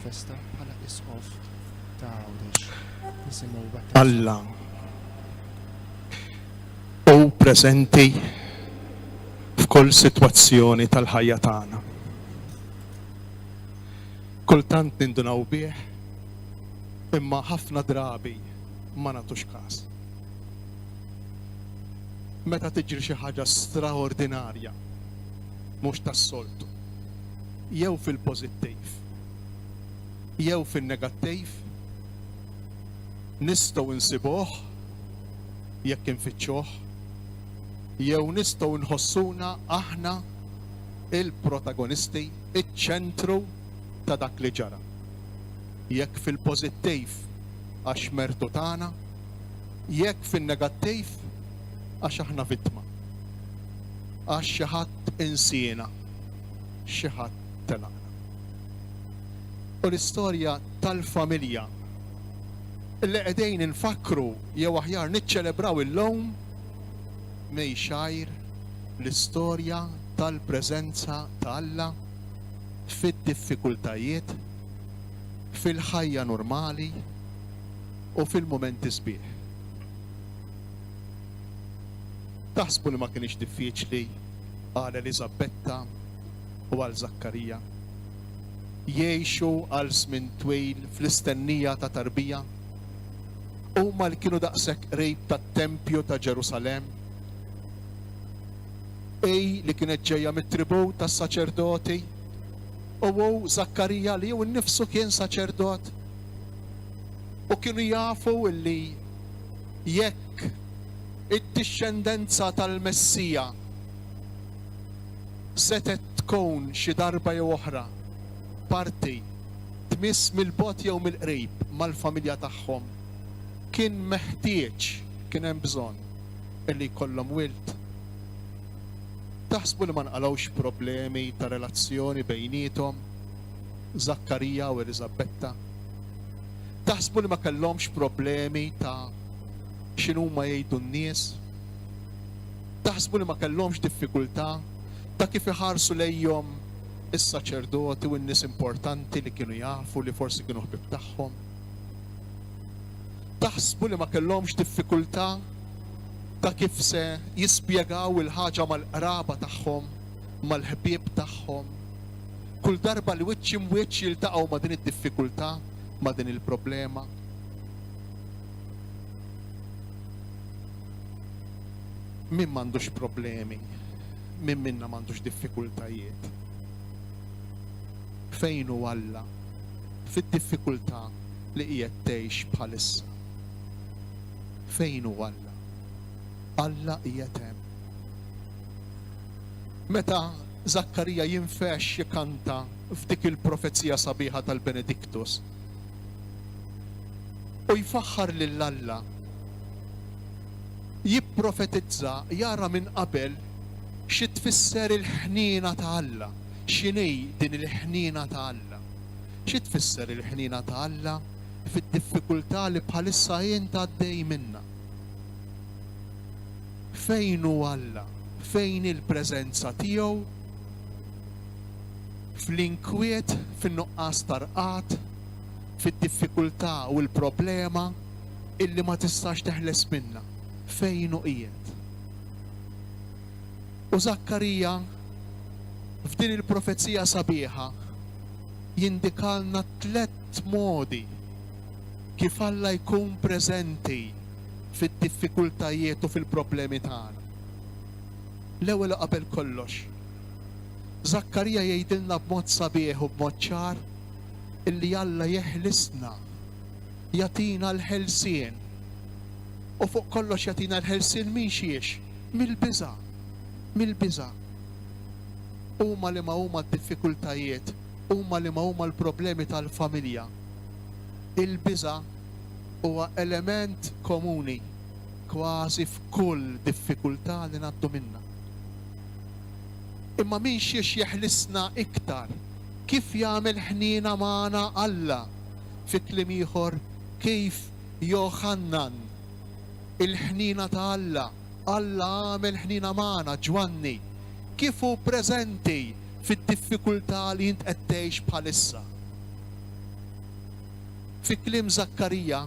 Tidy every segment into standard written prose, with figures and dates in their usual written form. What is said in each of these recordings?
festa bħala isqof ta' għawdex nisimgħu Alla u preżenti f'kull sitwazzjoni tal-ħajja tagħna. Kultant nindunaw bih, imma ħafna drabi ma nagħtux każ. Meta tiġri xi ħaġa straordinarja, mhux tas-soltu, jew fil-pożittiv, jew fin-negattiv, nistgħu insibuh jekk infittxuh, jew nistgħu nħossuna aħna il-protagonisti, iċ-ċentru ta' dak li ġara. Jekk fil-pożittiv għax mertu tagħna, jekk fin-negattiv għax aħna vittma. Għax xi ħadd insina, xi ħadd telaqna. U l-istorja tal-familja illi qegħdin infakru jew aħjar niċċelebraw illum mejxajr l-istorja tal-preżenza ta' Alla fid-diffikultajiet, fil-ħajja normali u fil-momenti sbieħ. Taħsbu li ma kienx diffiċli għal Elisabetta u għal Zakkarija jgħixu għal żmien twil fl-istennija ta' tarbija, huma li kienu daqshekk qrib tat-Tempju ta' Ġerusalem, li kienet ġejja mit-tribut tas-saċerdoti, u Zakkarija li hu nnifsu kien saċerdot, u kienu jafu li jekk id-dixxendenza tal-Messija setet tkun xi darba jew oħra parti tmiss mill-bogħod jew mill-qrib mal-familja tagħhom, kien meħtieġ, kien hemm bżonn illi jkollhom wild. Taħsbu li ma nqalgħux problemi ta' relazzjoni bejniethom Zakkarija u Elisabetta? Taħsbu li ma kellhomx problemi ta' x'inhuma jgħidu n-nies? Taħsbu li ma kellhomx diffikultà ta' kif iħarsu lejhom is-saċerdoti u n-nies importanti li kienu jafu li forsi kienu ħbib tagħhom? Taħsbu li ma kellhomx diffikultà ta' kif se jispjegaw il-ħaġa mal-qraba tagħhom, mal-ħbieb tagħhom, kull darba li wiċċ imwiċċ jiltaqgħu ma' din id-diffikultà, ma' din il-problema? Min m'għandux problemi, min minna m'għandux diffikultajiet? Fejn hu Alla fid-diffikultà li qiegħed tgħix bħalissa? Fejn hu Alla? Alla qiegħed hemm. Meta Zakkarija jinfex jikanta f'dik il-profezija sabiħa tal-Benediktus u jfaħħar lil Alla, jipprofetizza, jara minn qabel xi tfisser il-ħnina ta' Alla, x'inhi din il-ħnina ta' Alla. Xi tfisser il-ħnina ta' Alla fid-diffikultà li bħalissa jien għaddej minnha? Fejn hu Alla? Fejn il-preżenza tiegħu? Fl-inkwiet, fin-nuqqas tarqat, fid-diffikultà u l-problema illi ma tistax teħles minnha. Fejn hu qiegħed? U Zakkarija f'din il-profezija sabiħa jindikalna 3 modi kif Alla jkun preżenti fid-diffikultajiet u fil-problemi tagħna. L-ewwel qabel kollox, Zakkarija jgħidilna b'mod sabiħ u b'mod ċar illi Alla jeħlisna, jagħtina l-ħelsien, u fuq kollox jagħtina l-ħelsien minn xiex? Mill-biża', mill-biża'. Huma li ma huma d-diffikultajiet, huma li ma huma l-problemi tal-familja. Il-biża' huwa element komuni kważi f'kull diffikultà li ngħaddu minnha. Imma min xiex jeħlisna iktar, kif jagħmel ħnina magħna Alla? Fi kliem ieħor, kif Joħannan il-ħnina ta' Alla, Alla għamel ħnina magħna, Ġwanni, kif hu preżenti fid-diffikultà li int qed tgħix bħalissa. fi kliem Zakkarija,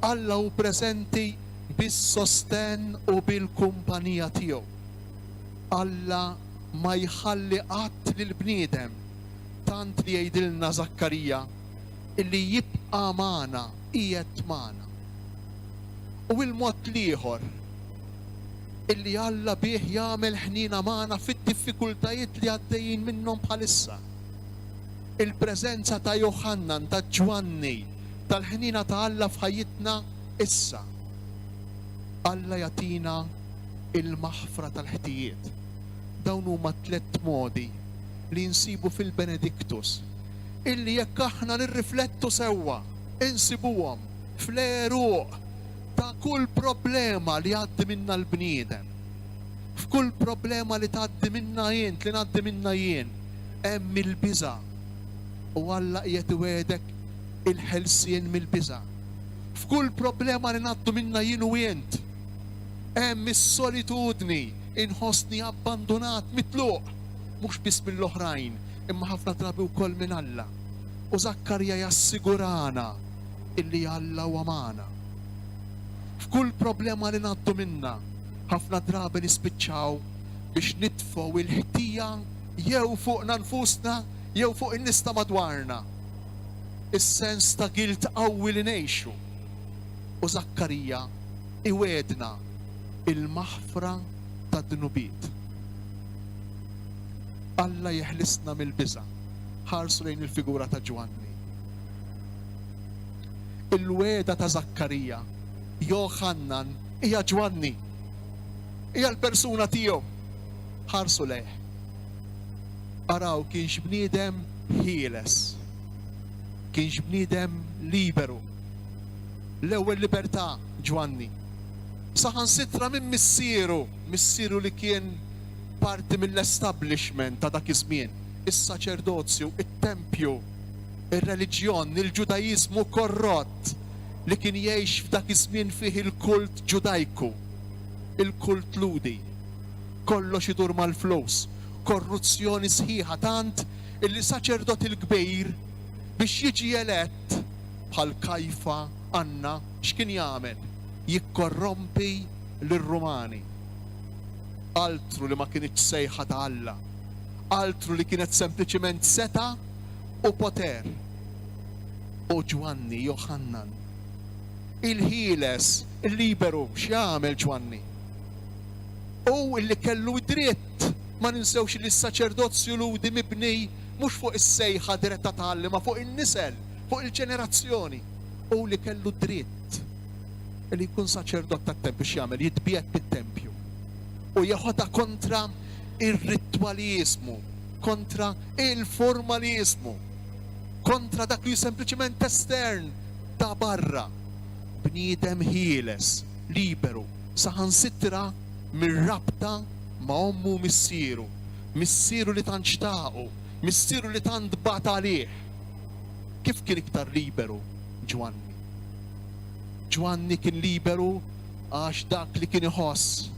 Alla hu preżenti bis-sosten u bil-kumpanija tiegħu. Alla ma jħalli qatt lil bniedem tant li jgħidilna Zakkarija illi jibqa' magħna qiegħed magħna. U l-mod ieħor illi Alla bih jagħmel ħnina magħna fid-diffikultajiet li għaddejjin minnhom bħalissa. Il-preżenza ta' Joħannan, ta' Ġwanni, tal-ħnina ta' Alla f'ħajjitna issa. Alla jagħtina il-maħfra tal-ħtijiet. Dawn huma 3 modi li nsibu fil-Benediktus illi jekk aħna nirriflettu sewwa, insibuhom fl-eruq ta' kull problema li għaddi minna l-bniedem. F'kull problema li tgħaddi minna jien, li ngħaddi minna jien, hemm il-biża' u Alla qiegħed iwedek il-ħelsien mill-biża'. F'kull problema li ngħaddu minna jien u jent, hemm is-solitudni, inħossni abbandonat, mitluq, mhux biss mill-oħrajn, imma ħafna drabi wkoll minn Alla. U Zakkarija jassigurana illi Alla huwa magħna. F'kull problema li ngħaddu minna, ħafna drabi nispiċċaw biex nitfgħu il-ħtija jew fuqna nfusna jew fuq in-nies ta' madwarna. Is-sens ta' gilt qawwi li ngħixu. U Zakkarija iwedna il-maħfra ta' dnubiet. Alla jeħlisna mill-biża'. Ħarsu lejn il-figura ta' Ġwanni. Il-weda ta' Zakkarija, Joħannan, hija Ġwanni. Hija l-persuna tiegħu. Ħarsu lejh. Araw kienx bniedem ħieles. Kienx bniedem liberu. L-ewwel libertà Ġwanni. Saħansitra minn missieru li kien parti mill-establishment ta' dak iż-żmien, is-saċerdozju, it-tempju, ir-reliġjon, il-Ġudajiżmu korrott li kien jgħix f'dak iż-żmien fih il-kult Ġudajku, il-kult ludi. Kollox idur mal-flus, korruzzjoni sħiħa tant illi saċerdot il-kbir biex jiġi elett bħal Kajfa Anna x'kien jagħmel? Jikkorrompi lir-Rumani. Altru li ma kienx sejħa ta' Alla, altru li kienet sempliċement seta u poter. U Ġwanni, Joħannan, il-ħieles, il-liberu, x'jagħmel Ġwanni? U illi kellu dritt, ma ninsewx li s-saċerdozzju ludi mibni mhux fuq is-sejħa diretta ta' Alla, ma fuq in-nisel, fuq il-ġenerazzjoni. U li kellu dritt li jkun saċerdot tat-tempju x'jagħmel? Jitbiet bit-tempju. U jeħodha kontra ir-ritwaliżmu, kontra il-formaliżmu, kontra dak li sempliċement estern ta' barra. Bniedem ħieles, liberu, saħansitra mir-rabta ma' ommu missieru li tant xtaqu, missieru li tant bata għalih. Kif kien iktar liberu Ġwanni? Ġwanni kien liberu għax dak li kien iħoss,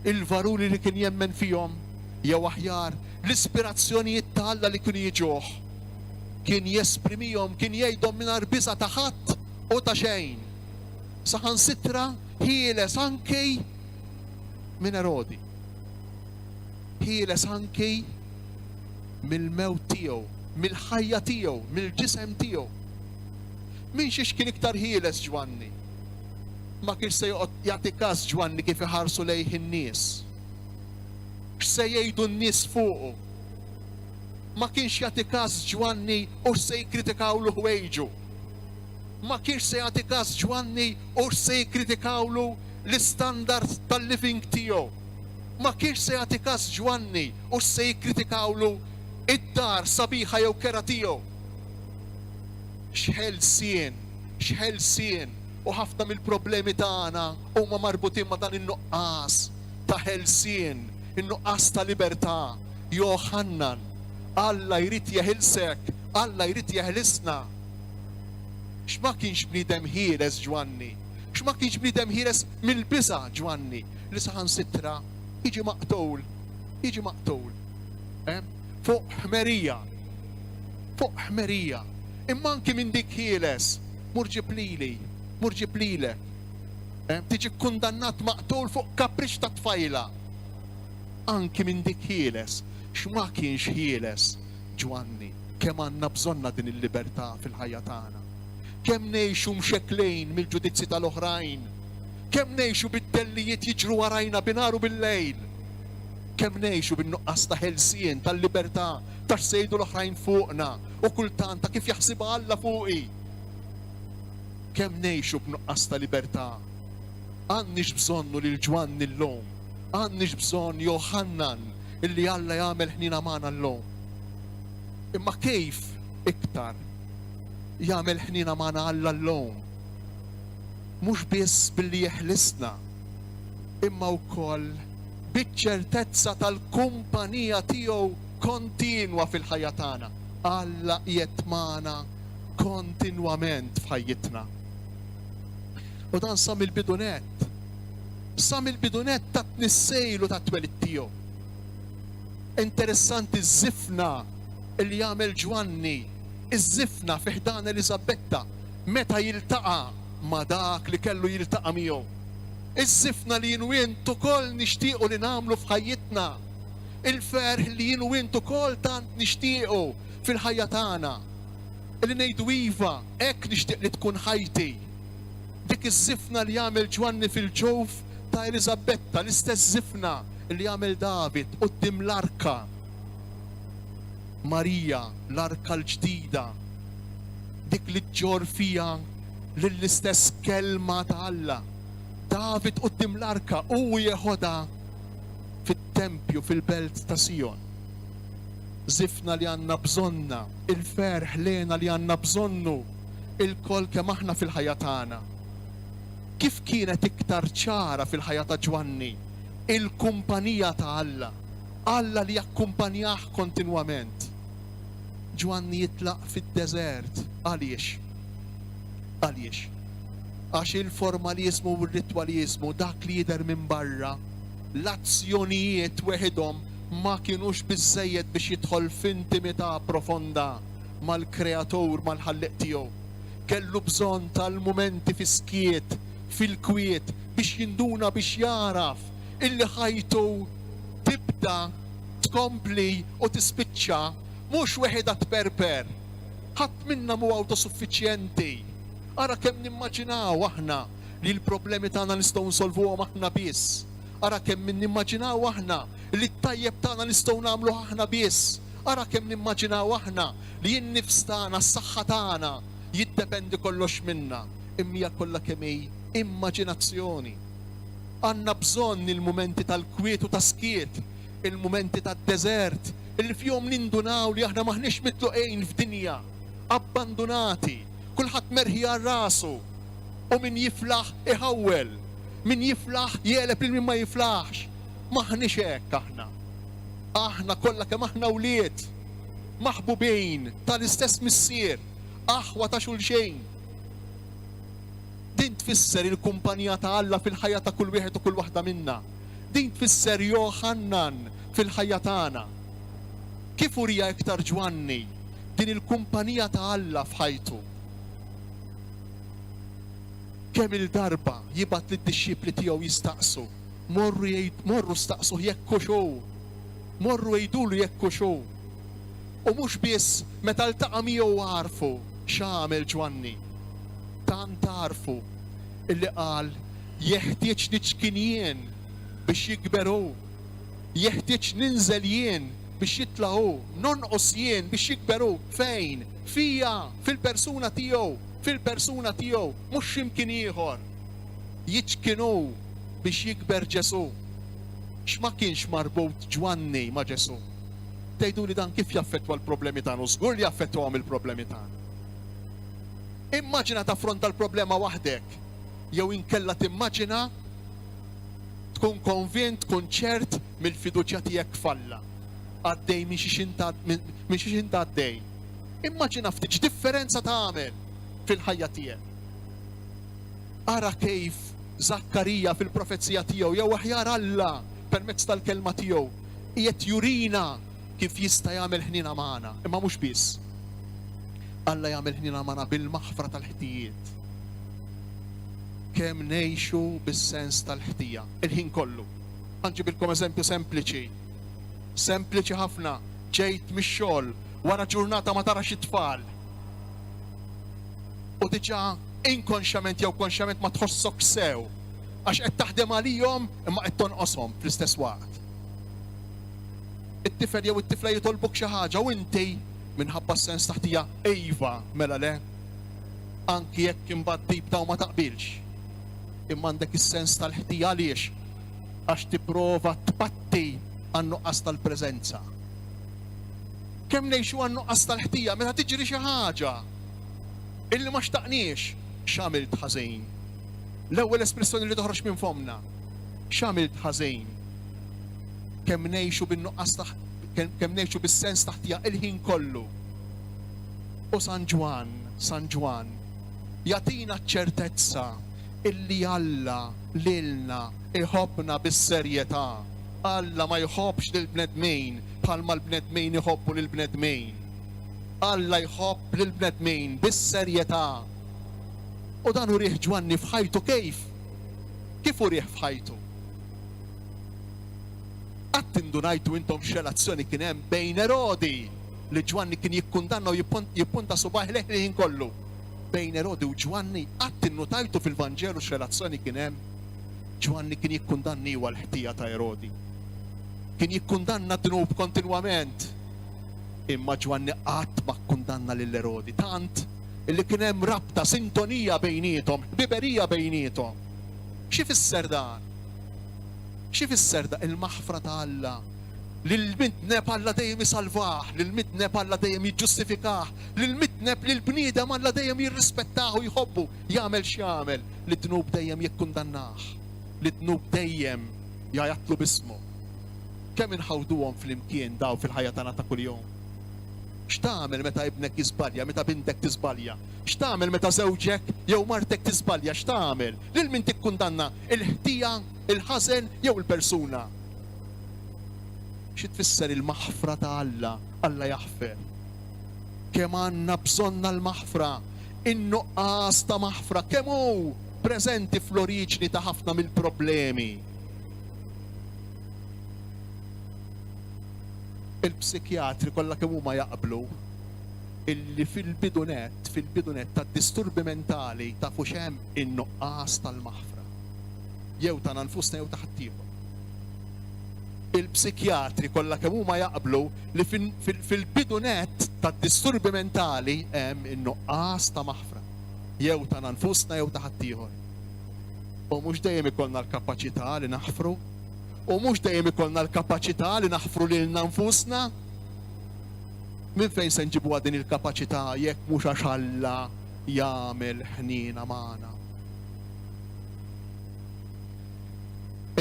il-varuri li kien jemmen fihom, jew aħjar l-ispirazzjonijiet ta' Alla li kienu jiġuh, kien jesprimihom, kien jgħidhom mingħajr biża' ta' ħadd u ta' xejn. Saħansitra ħieles anke minn Erodi. Ħieles anke mill-mewt tiegħu, mill-ħajja tiegħu, mill-ġisem tiegħu. Min xiex kien iktar ħieles Ġwanni? Ma kienx se joqgħod jagħti każ Ġwanni kif iħarsu lejh in-nies. X'se jgħidu n-nies fuqu? Ma kienx jagħti każ Ġwanni u se jikkritikawlu ħwejġu. Ma kienx se jagħti każ Ġwanni u se jikkritikawlu l-istandards tal-living tiegħu. Ma kienx se jagħti każ Ġwanni u se jikkritikawlu id-dar sabiħa jew kera tiegħu. X'ħelsien u ħafna mill-problemi tagħna huma marbutin ma' dan in-nuqqas ta' ħelsien, in-nuqqas ta' libertà. Joħannan, Alla jrid jeħilsek, Alla jrid jeħlisna. X'ma kienx bniedem ħieles Ġwanni? X'ma kienx bniedem ħieles mill-biża' Ġwanni li saħansitra jiġi maqtul. Fuq ħmerija. Imma anki minn dik ħieles, murġib lilek. Tiġi kundannat maqtul fuq kapriċ ta' tfajla. Anki minn dik ħieles, x'ma kienx ħieles Ġwanni, kemm għandna bżonna din il-libertà fil-ħajja tagħna. Kemm ngħixu mxekklejn mill-ġudizzi tal-oħrajn, kemm ngħixu bid-dellijiet jiġru warajna binaru bil-lejl, kemm ngħixu bin-nuqqas ta' ħelsien tal-libertà tax sejdu l-oħrajn fuqna u kultant ta' kif jaħsibha Alla fuqi. Kemm ngħixu b'nuqqas ta' libertà. Għandniex bżonnu lil Ġwanni llum, għandniex bżonn Joħannan illi Alla jagħmel ħnina magħna llum. Imma kif iktar jagħmel ħnina magħna Alla llum? Mhux biss billi jeħlisna, imma wkoll biċ-ċertezza tal-kumpanija tiegħu kontinwa fil-ħajja tagħna. Alla qiegħed magħna kontinwament f'ħajjitna. U dan sa mill-bidunet ta' tnissejlu ta' twelid tiegħu. Interessanti żifna li jagħmel Ġwanni, iż-żifna fi ħdan Eliżabetta meta jiltaqa' ma' dak li kellu jiltaqa' miegħu. Iż-żifna li jien u int ukoll nixtiequ li nagħmlu f'ħajjitna. Il-ferħ li jien u int ukoll tant nixtiequ fil-ħajja tagħna. Li ngħidu iva, hekk nixtieq li tkun ħajti. Dik iż-żifna li jagħmel Ġwanni fil-ġewf ta' Eliżabetta, l-istess żifna li jagħmel David quddiem l-arka. Marija, l-arka l-ġdida, dik li ġġor fija lill-istess kelma ta' Alla. David quddiem l-arka u jeħodha fit-tempju fil-belt ta' Sion. Żifna li għandna bżonna, il-ferħ lena li għandna bżonnu, il-kol kemm aħna fil-ħajja tagħna. Kif kienet iktar ċara fil-ħajja ta' Ġwanni? Il-kumpanija ta' Alla. Alla li jakkumpanjah kontinwament. Ġwanni jitlaq fid-deżert. Għaliex? Għax il-formalizmu u r-ritwalizmu dak li jidher minn barra, l-azzjonijiet weħidhom ma kienux biżżejjed biex jidħol f'intimità profonda mal-Kreatur, mal-ħalliq tiegħu. Kellu bżonn tal-mumenti fiskiet, fil-kwiet biex jinduna biex jaraf illi ħajtu tibda tkompli u tispiċċa mhux weħeda tperper. Ħadd minna mu autosuffiċjenti. Ara kemm nimmaġinaw aħna li l-problemi tagħna nistgħu nsolvuhom aħna biss. Ara kemm nimmaġinaw aħna li t-tajjeb tagħna nistgħu nagħmlu aħna biss. Ara kemm nimmaġinaw aħna li n-nifs tagħna, s-saħħa tagħna jiddependi kollox minna. Imma kollha kemm hi immaġinazzjoni. Għandna bżonn il-mumenti tal-kwiet u taskiet, il-mumenti tad-deżert, illi fihom nindunaw li aħna maħniex mitluqejn f'dinja, abbandonati, kulħadd merħija rasu, u min jiflaħ iħawwel, min jiflaħ jeleb lil min ma jiflaħx. Maħniex hekk aħna. Aħna kollha kemm aħna wlied, maħbubin tal-istess missier, aħwa ta' xulxejn. Din tfisser il-kumpanija ta' Alla fil-ħajja ta' kull wieħed u kull waħda minna. Din tfisser Joħannan fil-ħajja tagħna. Kif urija iktar Ġwanni din il-kumpanija ta' Alla f'ħajtu? Kemm il-darba jibgħat lid-dixxipli tiegħu jistaqsu, morru staqsu jekk xew, morru jgħidulu jekk xew. U mhux biss meta ltaqa' miegħu għarfu x'għamel Ġwanni. Tant tarfu illi qal jeħtieġ niċkien jien biex jikberu, jeħtieġ ninżel jien biex jitlaqu, nonqos jien biex jikberu. Fejn? Fija, fil-persuna tiegħu, mhux x'imkien ieħor. Jiċkienu biex jikber Ġesu. X'ma kienx marbut Ġwanni ma' Ġesu? Tgħiduli dan kif jaffettwa l-problemi tagħna, żgur li jaffettwahom il-problemi tagħna. Immaġina taffronta l-problema waħdek, jew inkella timmaġina tkun konvint, tkun ċert mill-fiduċja tiegħek falla. Għaddej minn xi xinta għaddej. Immaġina ftit x'differenza tagħmel fil-ħajja tiegħek. Ara kif Zakkarija fil-profezija tiegħu jew aħjar Alla permezz tal-kelma tiegħu qiegħed jurina kif jista' jagħmel ħnina magħna, imma mhux biss. Alla jagħmel ħnina magħna bil-maħfra tal-ħtijiet. Kemm ngħixu bis-sens tal-ħtija il-ħin kollu. Ħanġibilkom eżempju sempliċi. Sempliċi ħafna. Ġejt mix-xogħol wara ġurnata ma tarax it-tfal. U diġà inkonxjament jew konxjament ma tħossok sew għax qed taħdem għalihom imma qed tonqoshom fl-istess waqt. It-tifel jew it-tifla jitolbuk xi ħaġa u inti minħabba s-sens taħtija iva mela le. Anki jekk imbagħad tibda u ma taqbilx. Imma għandek is-sens tal-ħtija għaliex? Għax tipprova tpatti għan-nuqqas tal-preżenza. Kemm ngħixu għan-nuqqas tal-ħtija meta tiġri xi ħaġa illi ma xtaqniex, x'għamilt ħażin. L-ewwel espressjoni li toħroġ minn fomna. X'għamilt ħażin. Kemm ngħixu bin-nuqqas kemm ngħixu bis-sens taħtija il-ħin kollu. U San Ġwan jagħtina ċ-ċertezza illi Alla lilna iħobbna bis-serjetà. Alla ma jħobbx lill-bnedmejn bħalma l-bnedmejn iħobbu lill-bnedmejn. Alla jħobb lill-bnedmejn bis-serjetà. U dan urih Ġwanni f'ħajtu kif? Kif urih f'ħajtu? Qatt indunajtu intom x'relazzjoni kien hemm bejn Erodi li Ġwanni kien jikkundanna u jippunta subaħ leħ ħin kollu. Bejn Erodi u Ġwanni qatt innutajtu fil-Vanġelu x'relazzjoni kien hemm? Ġwanni kien jikkundanni huwa l-ħtija ta' Erodi. Kien jikkundanna d-dnub kontinwament. Imma Ġwanni qatt ma kkundanna lil Erodi. Tant illi kien hemm rabta, sintonija bejnietom, biberija bejnietom. Xi fisser dan? Xi fisser da il-maħfra ta' Alla? Lil-midneb Alla dejjem isalvah, lil-midneb Alla dejjem jiġġustifikah, lil-midneb lil-bniedem Alla dejjem jirrispettah u jħobbu, jagħmel x'jagħmel, lid-dnub dejjem jikkundannah, lid-dnub dejjem jgħajatlu bismu. Kemm inħawduhom fl-imkien daw fil-ħajja tagħna ta' kuljum? X'tagħmel meta ibnek jiżbalja, meta bintek tiżbalja? X'tagħmel meta żewġek jew martek tiżbalja? X'tagħmel? Lil min tikkundanna? Il-ħtija, il-ħażen jew il-persuna? Xi tfisser il-maħfra ta' Alla? Alla jaħfer. Kemm għandna bżonna l-maħfra, in-nuqqas ta' maħfra, kemm hu preżenti fl-oriġni ta' ħafna mill-problemi. Il-psikjatri kollha kemm huma jaqblu illi fil-bidunet tad-disturbi mentali tafu x'hemm in-nuqqas tal-maħfra. Jew ta' nfusna jew ta' ħaddieħor. Il-psikjatri kollha kemm huma jaqblu li fil-bidunet tad-disturbi mentali hemm in-nuqqas ta' maħfra. Jew ta' nfusna jew ta' ħaddieħor. U mhux dejjem ikollna l-kapaċità li naħfru. U mhux dejjem ikollna l-kapaċità li naħfru lilna nfusna. Minn fejn se nġibuha din il-kapaċità jekk mhux għax Alla jagħmel ħniena magħna.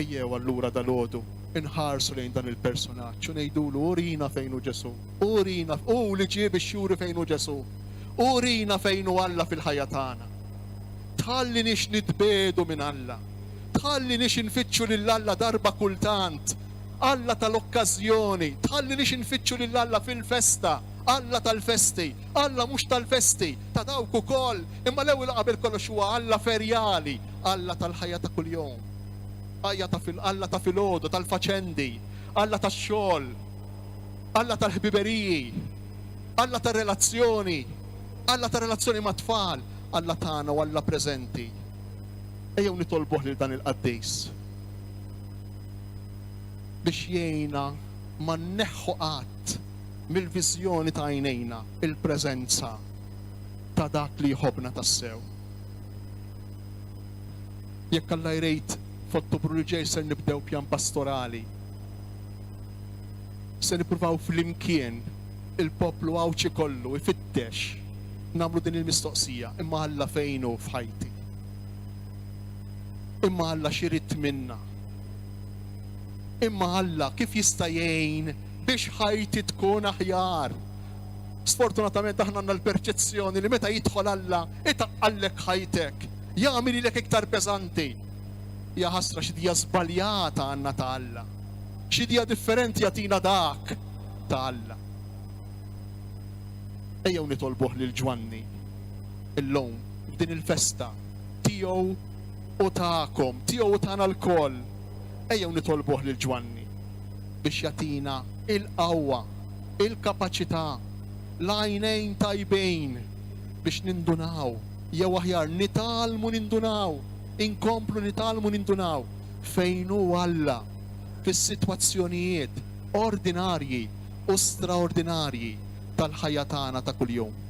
Ejjew allura dalgħodu inħarsu lejn dan il-personaġġ u ngħidulu urina fejn hu Ġesu. Urina li ġieb ix-xhuri fejn hu Ġesu. Urina fejn hu Alla fil-ħajja tagħna. Tħalli nix nitbedu minn Alla. Tħalli nix nfittxu lil Alla darba kultant, Alla tal-okkażjoni, tħalli nix nfittxu lil Alla fil-festa, Alla tal-festi, Alla mhux tal-festi, ta' dawk ukoll, imma l-ewwel qabel kollox huwa Alla ferjali, Alla tal-ħajja ta' kuljum. Alla ta' filgħodu, tal-faċendi, Alla tax-xogħol, Alla tal-ħbiberiji, Alla tar-relazzjoni, Alla tar-relazzjoni ma' tfal, Alla tagħna u Alla preżenti. Ejjew nitolbuh lil dan il-qaddejs biex jgħinna ma nneħħu qatt mill-viżjoni ta' għajnejna il-preżenza ta' dak li jħobbna tassew. Jekk Alla jrid f'Ottubru li ġej se nibdew pjan pastorali. Se nippruvaw flimkien il-poplu Awċi kollu ifittex nagħmlu din il-mistoqsija, imma Alla fejn hu f'ħajti. Imma Alla x'irid minna. Imma Alla kif jista' jgħin biex ħajti tkun aħjar. Sfortunatament aħna għandna l-perċezzjoni li meta jidħol Alla itaqqallek ħajtek, jagħmililek iktar peżanti. Ja ħasra x'idija żbaljata għandna ta' Alla. X'idija differenti jagħtina dak ta' Alla. ejjew nitolbuh lil Ġwanni illum f'din il-festa tiegħu u tagħkom, tiegħu u tagħna lkoll. Ejjew nitolbuh lil Ġwanni biex jagħtina il-qawwa, il-kapaċità, l-għajnejn tajbejn biex nindunaw, jew aħjar nitalmu nindunaw, inkomplu nitalmu nindunaw fejn hu Alla fis-sitwazzjonijiet ordinarji u straordinarji tal-ħajja tagħna ta' kuljum.